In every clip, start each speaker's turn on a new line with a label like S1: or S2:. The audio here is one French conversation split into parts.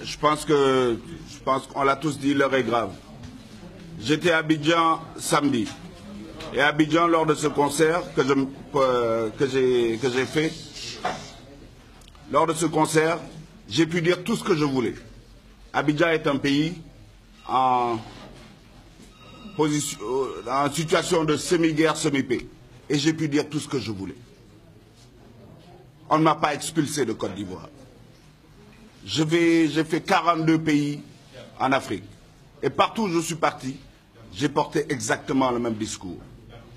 S1: Je pense qu'on l'a tous dit, l'heure est grave. J'étais à Abidjan samedi. Et à Abidjan, lors de ce concert que j'ai fait, lors de ce concert, j'ai pu dire tout ce que je voulais. Abidjan est un pays en situation de semi-guerre, semi-paix. Et j'ai pu dire tout ce que je voulais. On ne m'a pas expulsé de Côte d'Ivoire. J'ai fait 42 pays en Afrique. Et partout où je suis parti, j'ai porté exactement le même discours.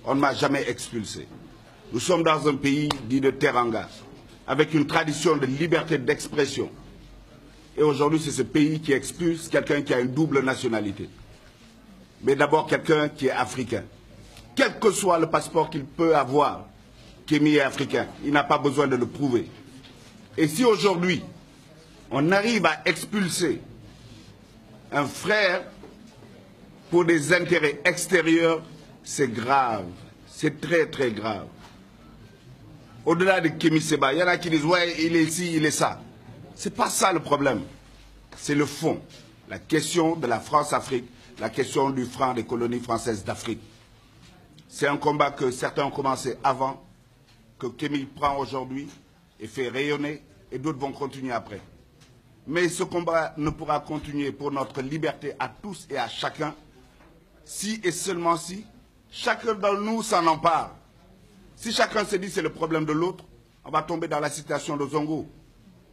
S1: On ne m'a jamais expulsé. Nous sommes dans un pays dit de Teranga, avec une tradition de liberté d'expression. Et aujourd'hui, c'est ce pays qui expulse quelqu'un qui a une double nationalité. Mais d'abord quelqu'un qui est africain. Quel que soit le passeport qu'il peut avoir, Kémy est africain. Il n'a pas besoin de le prouver. Et si aujourd'hui, on arrive à expulser un frère pour des intérêts extérieurs, c'est grave. C'est très, très grave. Au-delà de Kémy Séba, il y en a qui disent « ouais, il est ici, il est ça ». Ce n'est pas ça le problème. C'est le fond. La question de la France-Afrique, la question du franc des colonies françaises d'Afrique. C'est un combat que certains ont commencé avant, que Kémy prend aujourd'hui et fait rayonner, et d'autres vont continuer après. Mais ce combat ne pourra continuer pour notre liberté à tous et à chacun, si et seulement si chacun d'entre nous s'en empare. Si chacun se dit c'est le problème de l'autre, on va tomber dans la citation de Zongo.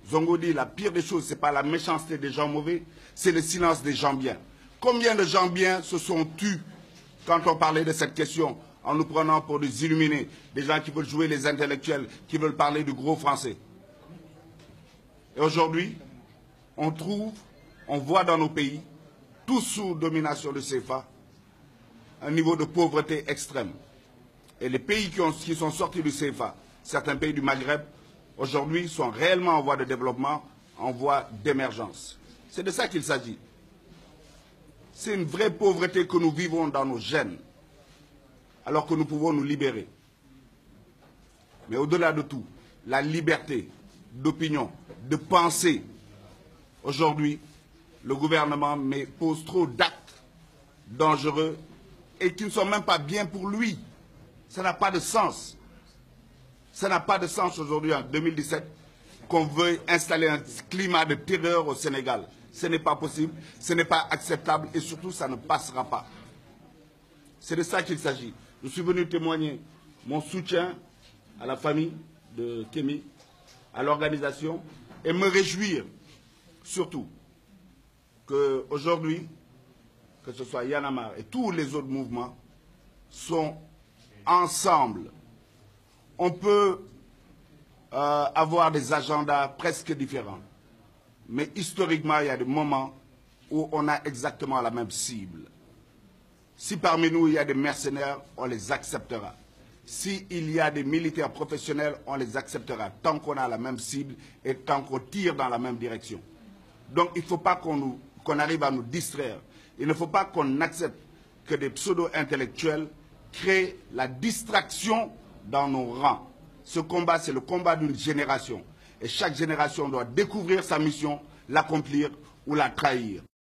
S1: Zongo dit la pire des choses, ce n'est pas la méchanceté des gens mauvais, c'est le silence des gens bien. Combien de gens bien se sont tus quand on parlait de cette question, en nous prenant pour des illuminés, des gens qui veulent jouer les intellectuels, qui veulent parler du gros français. Et aujourd'hui, on voit dans nos pays, tous sous domination de CFA, un niveau de pauvreté extrême. Et les pays qui sont sortis du CFA, certains pays du Maghreb, aujourd'hui sont réellement en voie de développement, en voie d'émergence. C'est de ça qu'il s'agit. C'est une vraie pauvreté que nous vivons dans nos gènes, alors que nous pouvons nous libérer. Mais au-delà de tout, la liberté d'opinion, de pensée. Aujourd'hui, le gouvernement pose trop d'actes dangereux et qui ne sont même pas bien pour lui. Ça n'a pas de sens. Ça n'a pas de sens aujourd'hui, en 2017, qu'on veuille installer un climat de terreur au Sénégal. Ce n'est pas possible, ce n'est pas acceptable et surtout, ça ne passera pas. C'est de ça qu'il s'agit. Je suis venu témoigner mon soutien à la famille de Kémy, à l'organisation, et me réjouir surtout qu'aujourd'hui, que ce soit Y'en a marre et tous les autres mouvements, sont ensemble. On peut avoir des agendas presque différents, mais historiquement, il y a des moments où on a exactement la même cible. Si parmi nous, il y a des mercenaires, on les acceptera. S'il y a des militaires professionnels, on les acceptera, tant qu'on a la même cible et tant qu'on tire dans la même direction. Donc, il ne faut pas qu'on arrive à nous distraire. Il ne faut pas qu'on accepte que des pseudo-intellectuels créent la distraction dans nos rangs. Ce combat, c'est le combat d'une génération. Et chaque génération doit découvrir sa mission, l'accomplir ou la trahir.